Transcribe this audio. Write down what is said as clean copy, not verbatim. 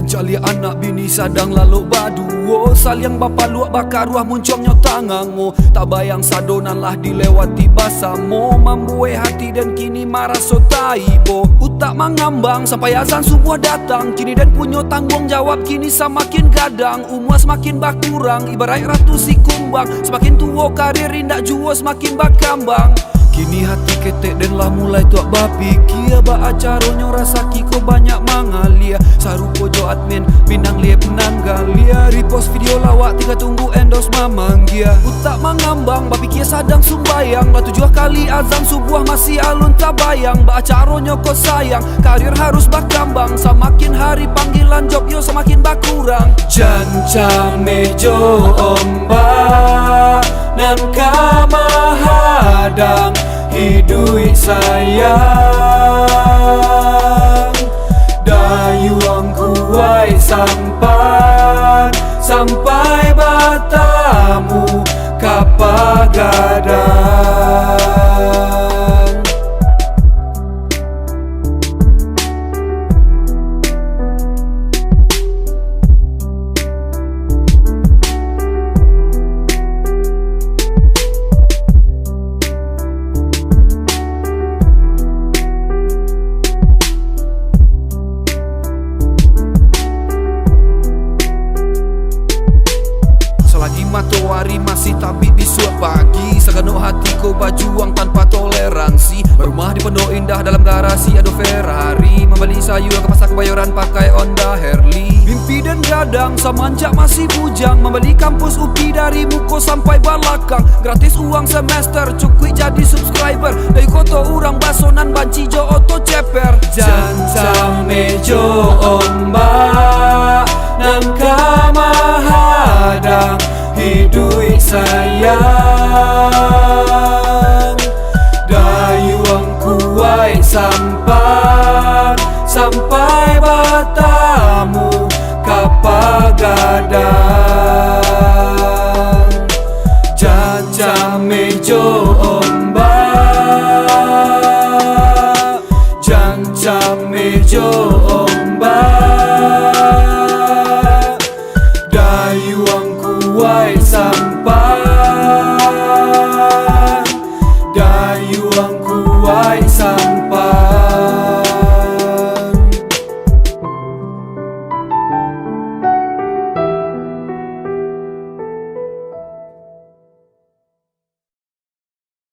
Mencali anak bini sadang lalu baduo, saliang bapa luak bakar ruah muncongnya tangango. Tak bayang sadonan lah dilewati basamo, mambuai hati dan kini marah so taibo. Utak mengambang sampai azan subuh datang, kini dan punya tanggung jawab kini semakin gadang. Umur semakin berkurang ibarat ratu si kumbang, semakin tua karir indak juo semakin berkembang. Kini hati ketek dan lah mulai tuak bapikir, ba acaronyo rasa kiko banyak mangalia. Sarupo jo admin pinang liep nanggalia, repost video lawak tinggal tunggu endorse mamanggia. Utak mengambang bapikir sadang sumbayang, lah 7 kali azan subuh masih alun tak bayang. Ba acaronyo kau sayang, karir harus berkembang, semakin hari panggilan job yo semakin berkurang. Janca mejo ombak nan kamahadang hidui sayang, dayuang kuai sampai batamu kapagadang. Selagi matahari masih tabik bisu pagi, segenuk hatiku berjuang tanpa toleransi. Berumah di Pondok Indah dalam garasi ada Ferrari, membeli sayur ke pasar Kebayoran pakai Honda Harley. Mimpi dan gadang semenjak masih bujang, membeli kampus UPI dari muko sampai balakang. Gratis uang semester cukup jadi subscriber, dari koto orang basonan banci jo oto ceper. Janca mejo ombak nan kamahadang hidui sayang, dayuang kuai sampai batamu kapagadang. Janca mejo ombak, janca mejo ombak, dayuang kuai dayuang kuai